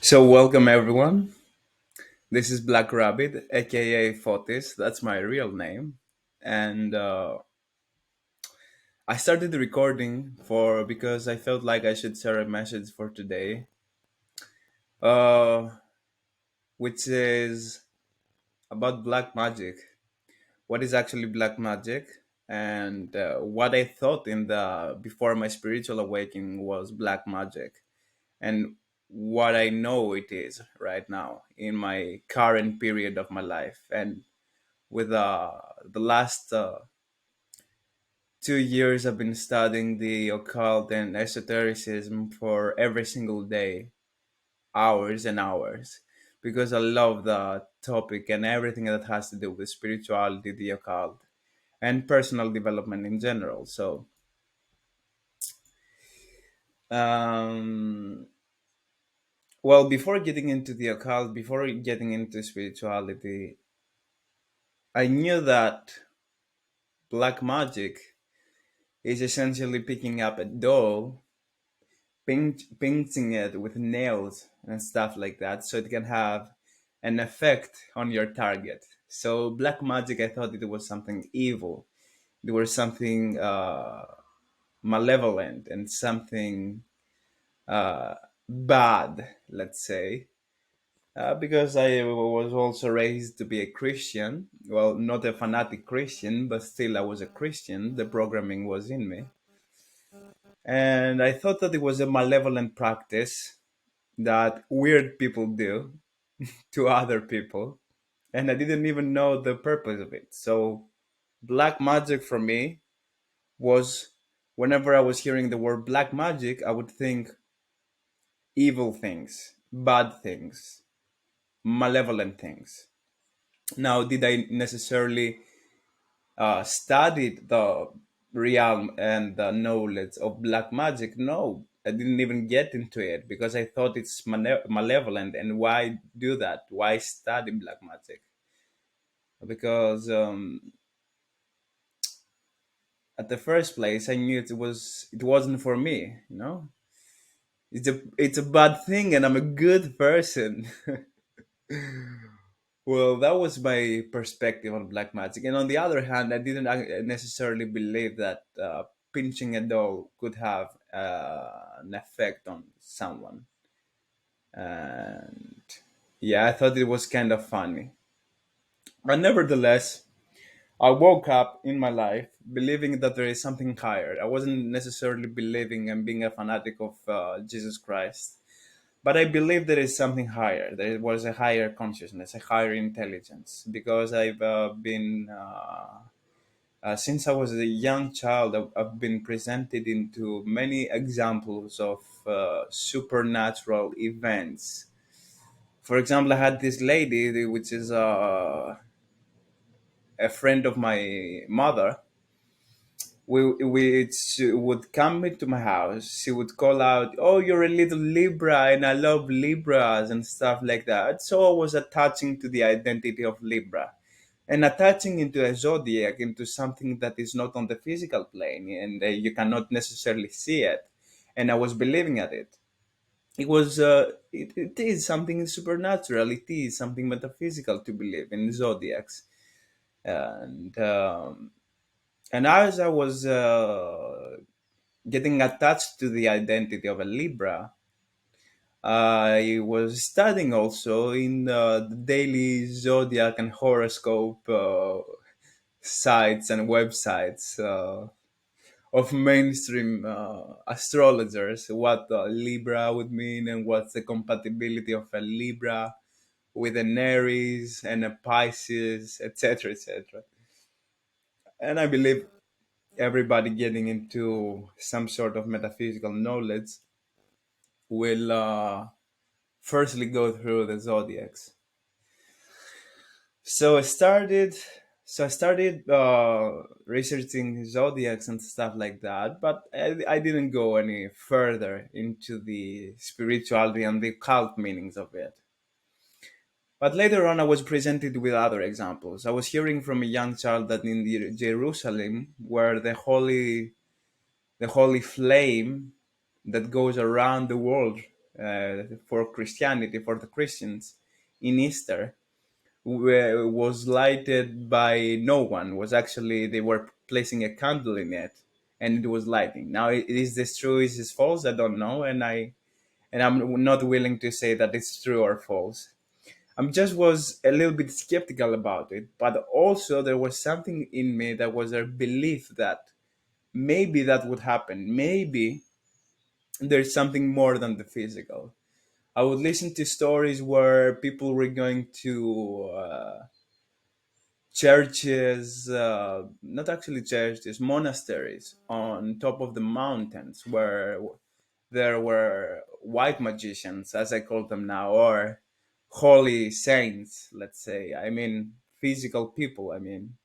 So, welcome everyone. This is Black Rabbit, aka Fotis. That's my real name. And I started recording for because I felt like I should share a message for today, uh, which is about black magic. What is actually black magic? And what I thought in the before my spiritual awakening was black magic, and what I know it is right now in my current period of my life, and with the last 2 years I've been studying the occult and esotericism for every single day, hours and hours, because I love the topic and everything that has to do with spirituality, the occult, and personal development in general. So, um, well, before getting into the occult, before getting into spirituality, I knew that black magic is essentially picking up a doll, painting it with nails and stuff like that, so it can have an effect on your target. So black magic, I thought it was something evil. It was something malevolent and something uh, bad, let's say. Because I was also raised to be a Christian. Well, not a fanatic Christian, but still I was a Christian. The programming was in me. And I thought that it was a malevolent practice that weird people do to other people. And I didn't even know the purpose of it. So, black magic for me was whenever I was hearing the word black magic, I would think evil things, bad things, malevolent things. Now, did I necessarily studied the realm and the knowledge of black magic? No, I didn't even get into it because I thought it's malevolent. And why do that? Why study black magic? Because at the first place, I knew it wasn't for me. It's a bad thing, and I'm a good person. Well, that was my perspective on black magic. And on the other hand, I didn't necessarily believe that pinching a doll could have an effect on someone. And yeah, I thought it was kind of funny. But nevertheless, I woke up in my life believing that there is something higher. I wasn't necessarily believing and being a fanatic of Jesus Christ, but I believe there is something higher. There was a higher consciousness, a higher intelligence, because I've been since I was a young child, I've been presented into many examples of supernatural events. For example, I had this lady, which is a friend of my mother. She would come into my house. She would call out, "Oh, you're a little Libra, and I love Libras," and stuff like that. So I was attaching to the identity of Libra, and attaching into a zodiac, into something that is not on the physical plane, and you cannot necessarily see it. And I was believing at it. It is something supernatural. It is something metaphysical to believe in zodiacs, and as I was getting attached to the identity of a Libra, I was studying also in the daily zodiac and horoscope sites and websites of mainstream astrologers, what Libra would mean and what's the compatibility of a Libra with an Aries and a Pisces, etc., etc. And I believe everybody getting into some sort of metaphysical knowledge will firstly go through the zodiacs. So I started, so I started researching zodiacs and stuff like that, but I didn't go any further into the spirituality and the cult meanings of it. But later on, I was presented with other examples. I was hearing from a young child that in Jerusalem, where the holy flame that goes around the world for Christianity, for the Christians in Easter, was lighted by no one. Was actually they were placing a candle in it, and it was lighting. Now, is this true? Is this false? I don't know, and I'm not willing to say that it's true or false. I'm just was a little bit skeptical about it, but also there was something in me that was a belief that maybe that would happen. Maybe there's something more than the physical. I would listen to stories where people were going to churches, not actually churches, monasteries on top of the mountains where there were white magicians, as I call them now, or holy saints, let's say. I mean, physical people, I mean,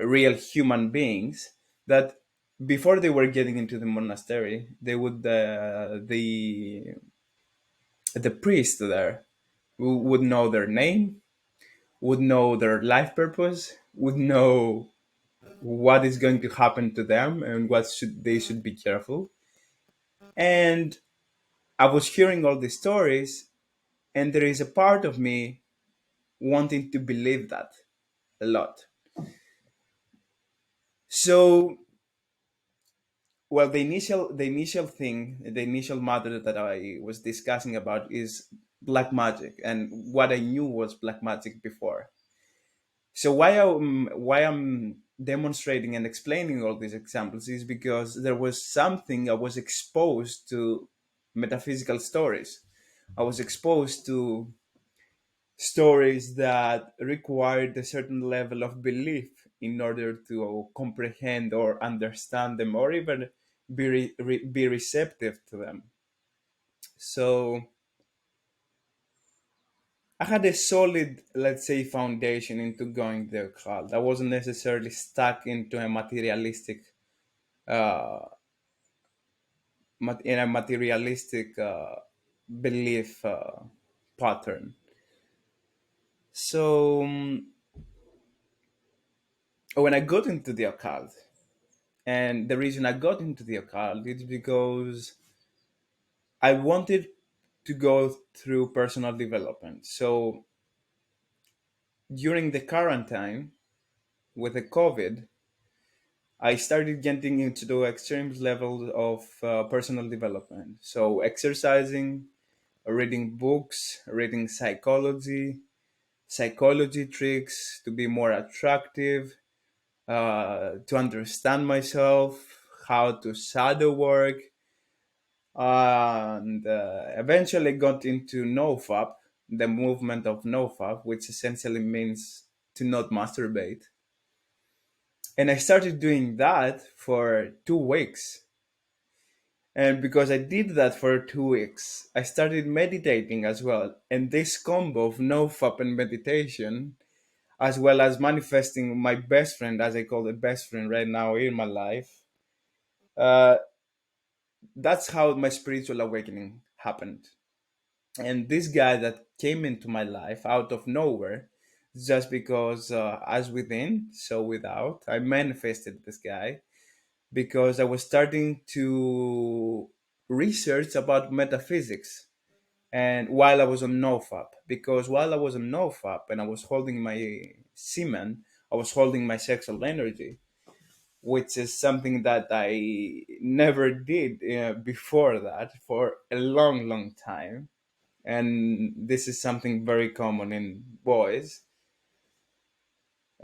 real human beings that before they were getting into the monastery, they would, the priest there would know their name, would know their life purpose, would know what is going to happen to them and what should they should be careful. And I was hearing all these stories, and there is a part of me wanting to believe that a lot. So, well, the initial matter that I was discussing about is black magic, and what I knew was black magic before. So why I'm demonstrating and explaining all these examples is because there was something I was exposed to metaphysical stories. I was exposed to stories that required a certain level of belief in order to comprehend or understand them or even be receptive to them. So I had a solid, let's say, foundation into going the occult. I wasn't necessarily stuck into a uh, materialistic belief pattern. So when I got into the occult, and the reason I got into the occult is because I wanted to go through personal development. So during the quarantine with the COVID, I started getting into the extreme levels of personal development. So exercising, reading books, reading psychology tricks to be more attractive, to understand myself, how to shadow work, and eventually got into NoFap, the movement of NoFap, which essentially means to not masturbate. And I started doing that for 2 weeks. And because I did that for 2 weeks, I started meditating as well. And this combo of NoFap and meditation, as well as manifesting my best friend, as I call the best friend right now in my life, uh, that's how my spiritual awakening happened. And this guy that came into my life out of nowhere, just because as within, so without, I manifested this guy because I was starting to research about metaphysics. And while I was on NoFap, because while I was on NoFap and I was holding my semen, I was holding my sexual energy, which is something that I never did before that for a long, long time. And this is something very common in boys.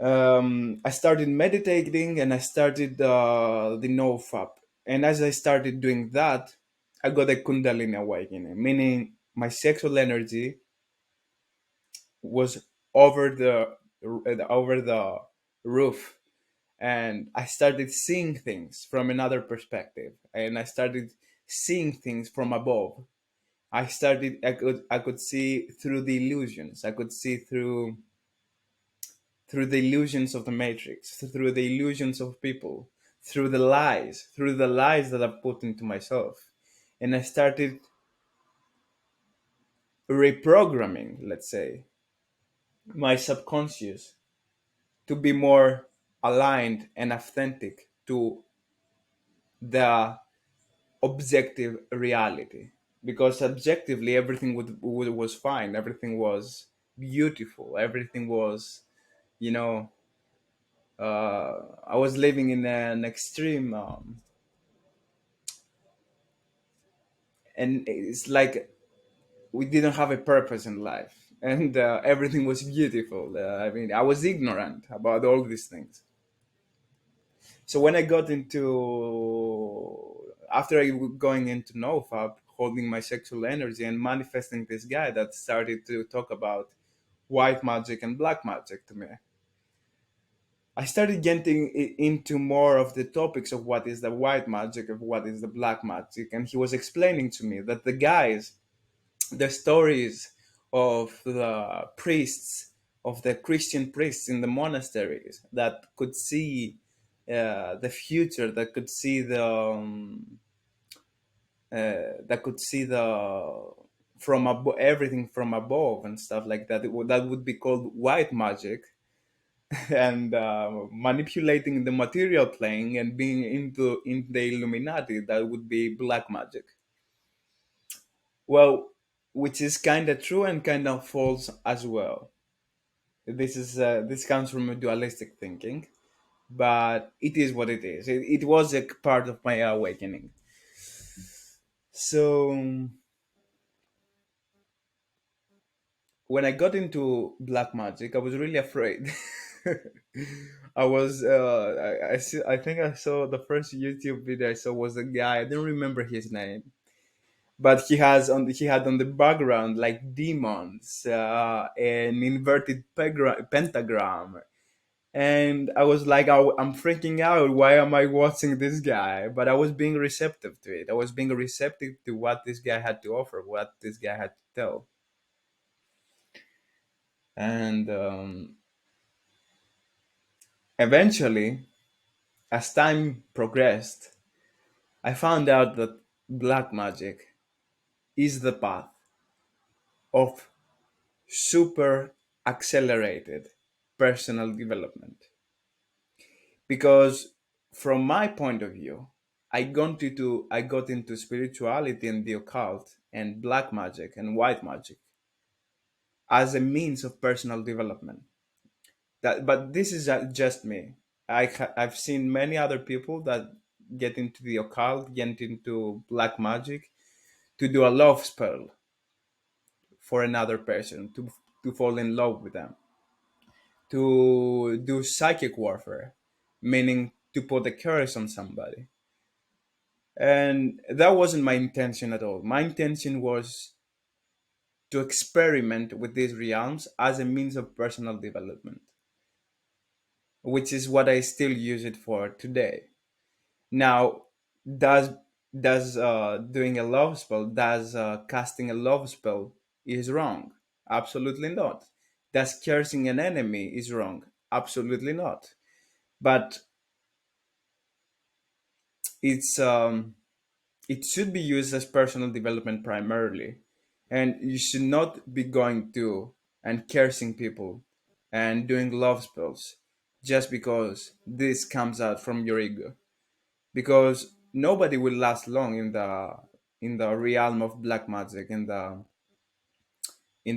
I started meditating and I started the NoFap. And as I started doing that, I got a Kundalini awakening, meaning my sexual energy was over the roof, and I started seeing things from another perspective, and I started seeing things from above. I could see through the illusions. I could see through the illusions of the matrix, through the illusions of people, through the lies that I've put into myself. And I started reprogramming, let's say, my subconscious to be more aligned and authentic to the objective reality. because objectively everything was fine, everything was beautiful, everything was, you know, I was living in an extreme, and it's like we didn't have a purpose in life, and everything was beautiful. I mean, I was ignorant about all these things. So when I got into, after going into nofap, holding my sexual energy and manifesting this guy that started to talk about white magic and black magic to me, I started getting into more of the topics of what is the white magic, of what is the black magic, and he was explaining to me that the stories of the priests, of the Christian priests in the monasteries that could see the future, that could see the from everything from above and stuff like that. That would be called white magic, and manipulating the material plane and being in the Illuminati, that would be black magic. Well, which is kind of true and kind of false as well. This comes from a dualistic thinking, but it is what it is. It was a part of my awakening. So when I got into black magic, I was really afraid. I was I think I saw the first YouTube video I saw was a guy, I don't remember his name, but he had on the background like demons, an inverted pentagram, and I was like, I'm freaking out. Why am I watching this guy? But I was being receptive to it. I was being receptive to what this guy had to offer, what this guy had to tell. And eventually, as time progressed, I found out that black magic is the path of super accelerated personal development. Because from my point of view, I got into spirituality and the occult and black magic and white magic as a means of personal development. But this is just me. I've seen many other people that get into the occult, get into black magic to do a love spell for another person, to fall in love with them, to do psychic warfare, meaning to put a curse on somebody. And that wasn't my intention at all. My intention was to experiment with these realms as a means of personal development, which is what I still use it for today. Now, does doing a love spell, does casting a love spell is wrong? Absolutely not. Does cursing an enemy is wrong? Absolutely not. But it's it should be used as personal development primarily, and you should not be going to and cursing people and doing love spells just because this comes out from your ego, because nobody will last long in the realm of black magic, in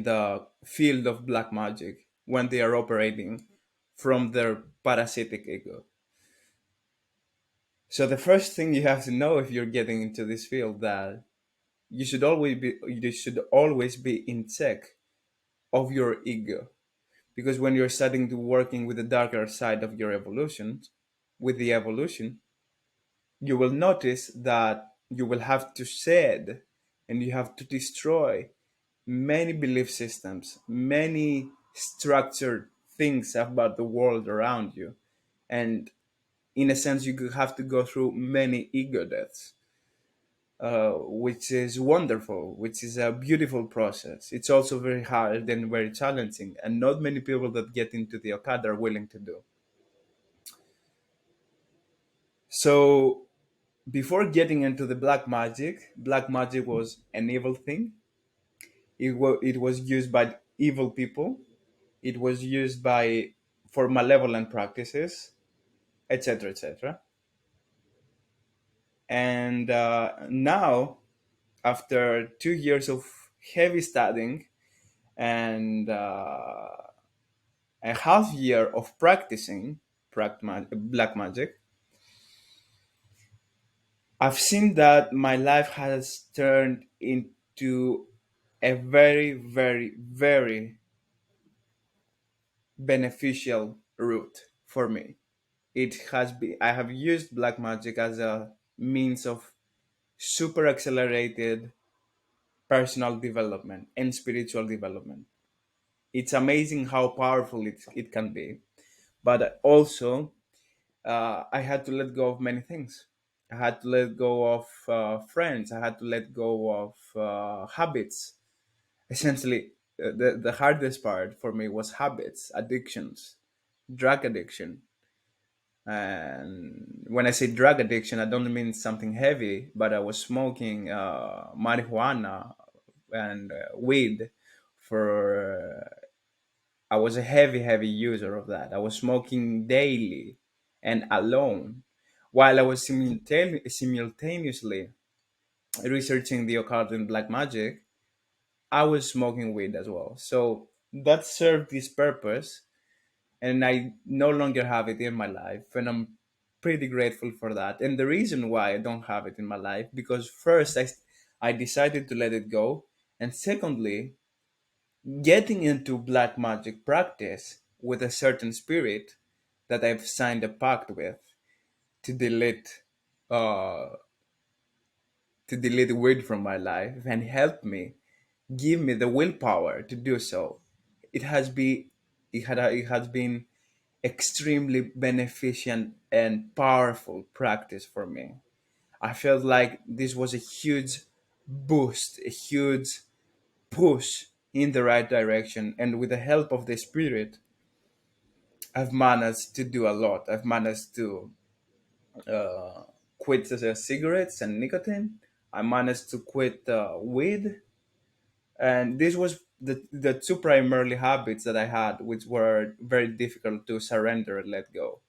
the field of black magic, when they are operating from their parasitic ego. So the first thing you have to know if you're getting into this field, that you should always be in check of your ego, because when you're starting to working with the darker side of your evolution, with the evolution, you will notice that you will have to shed and you have to destroy many belief systems, many structured things about the world around you, and in a sense you could have to go through many ego deaths, which is wonderful, which is a beautiful process. It's also very hard and very challenging, and not many people that get into the occult are willing to do. So, before getting into the black magic was an evil thing. It was used by evil people. It was used by for malevolent practices, etc., etc. And now after 2 years of heavy studying and a half year of practicing black magic, I've seen that my life has turned into a very, very, very beneficial route for me. It has been, I have used black magic as a means of super accelerated personal development and spiritual development. It's amazing how powerful it can be. But also, I had to let go of many things. I had to let go of friends. I had to let go of habits. Essentially, the hardest part for me was habits, addictions, drug addiction. And when I say drug addiction, I don't mean something heavy, but I was smoking marijuana and weed for. I was a heavy, heavy user of that. I was smoking daily and alone, while I was simultaneously researching the occult and black magic. I was smoking weed as well. So that served this purpose, and I no longer have it in my life, and I'm pretty grateful for that. And the reason why I don't have it in my life, because first I decided to let it go, and secondly, getting into black magic practice with a certain spirit that I've signed a pact with to delete uh weed from my life and help me, give me the willpower to do so. It has been it has been extremely beneficent and powerful practice for me. I felt like this was a huge boost, a huge push in the right direction, and with the help of the spirit, I've managed to do a lot. I've managed to quit cigarettes and nicotine. I managed to quit weed, and this was the two primarily habits that I had, which were very difficult to surrender and let go.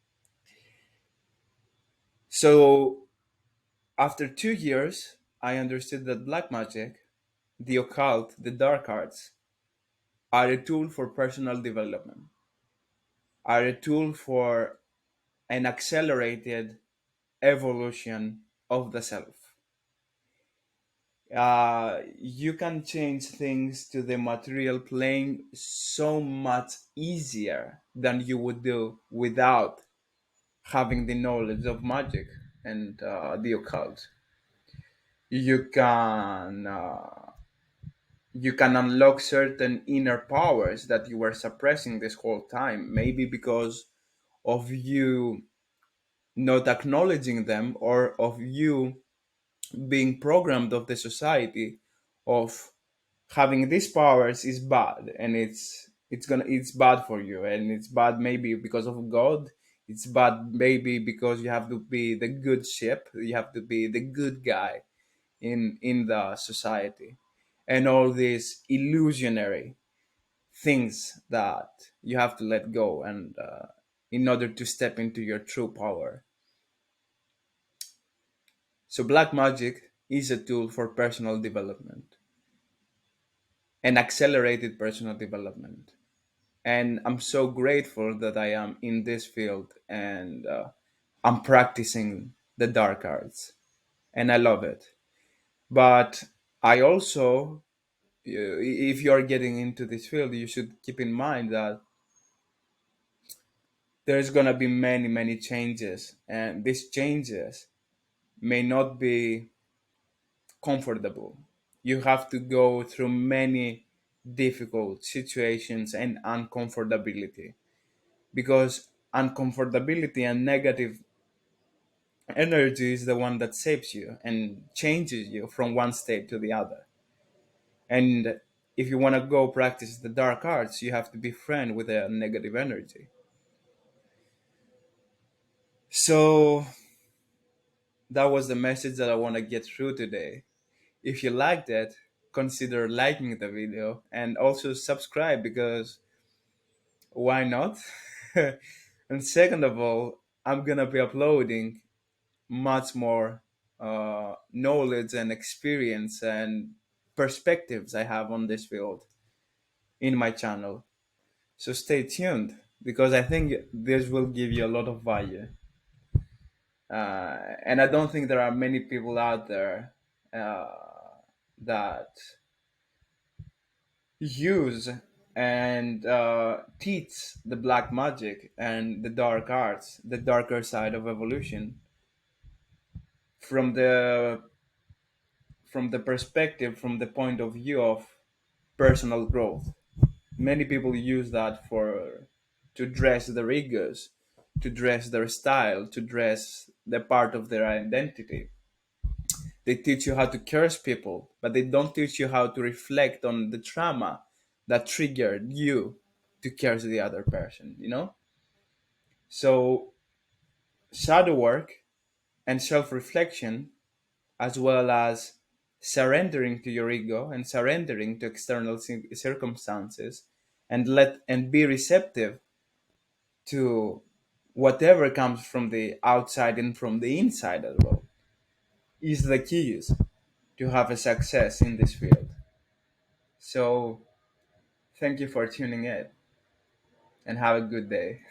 So after 2 years, I understood that black magic, the occult, the dark arts, are a tool for personal development, are a tool for an accelerated evolution of the self. You can change things to the material plane so much easier than you would do without having the knowledge of magic and the occult. You can you can unlock certain inner powers that you were suppressing this whole time, maybe because of you not acknowledging them, or of you being programmed of the society of having these powers is bad, and it's bad for you, and it's bad maybe because of God. It's bad maybe because you have to be the good ship, you have to be the good guy in the society, and all these illusionary things that you have to let go, and in order to step into your true power. So black magic is a tool for personal development and accelerated personal development, and I'm so grateful that I am in this field, and I'm practicing the dark arts, and I love it. But I also, if you are getting into this field, you should keep in mind that there's gonna be many, many changes, and these changes may not be comfortable. You have to go through many difficult situations and uncomfortability, because uncomfortability and negative energy is the one that shapes you and changes you from one state to the other. And if you want to go practice the dark arts, you have to be friend with a negative energy. So that was the message that I want to get through today. If you liked it, consider liking the video and also subscribe, because why not? And second of all, I'm gonna be uploading much more knowledge and experience and perspectives I have on this field in my channel. So stay tuned because I think this will give you a lot of value. And I don't think there are many people out there that use and teach the black magic and the dark arts, the darker side of evolution, from the perspective, from the point of view of personal growth. Many people use that for to dress their egos, to dress their style, to dress the part of their identity. They teach you how to curse people, but they don't teach you how to reflect on the trauma that triggered you to curse the other person, you know? So, shadow work and self reflection, as well as surrendering to your ego and surrendering to external circumstances, and be receptive to whatever comes from the outside and from the inside as well, is the keys to have a success in this field. So thank you for tuning in and have a good day.